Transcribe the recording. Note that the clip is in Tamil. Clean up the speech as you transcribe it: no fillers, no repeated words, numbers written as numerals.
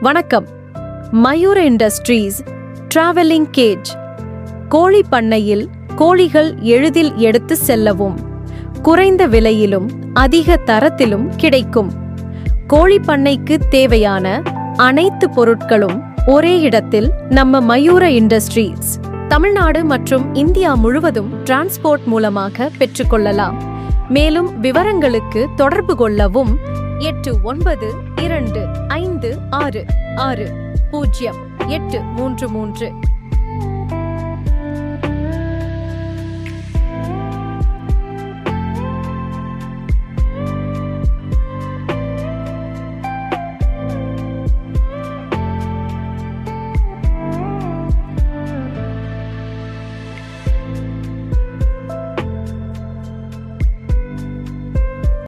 வணக்கம். மயூர இண்டஸ்ட்ரீஸ் டிராவலிங் கேஜ். கோழி பண்ணையில் கோழிகள் எளிதில் எடுத்து செல்லவும் குறைந்த விலையிலும் அதிக தரத்திலும் கிடைக்கும். கோழி பண்ணைக்கு தேவையான அனைத்து பொருட்களும் ஒரே இடத்தில் நம்ம மயூர இண்டஸ்ட்ரீஸ் தமிழ்நாடு மற்றும் இந்தியா முழுவதும் டிரான்ஸ்போர்ட் மூலமாக பெற்றுக்கொள்ளலாம். மேலும் விவரங்களுக்கு தொடர்பு கொள்ளவும் 8925666033.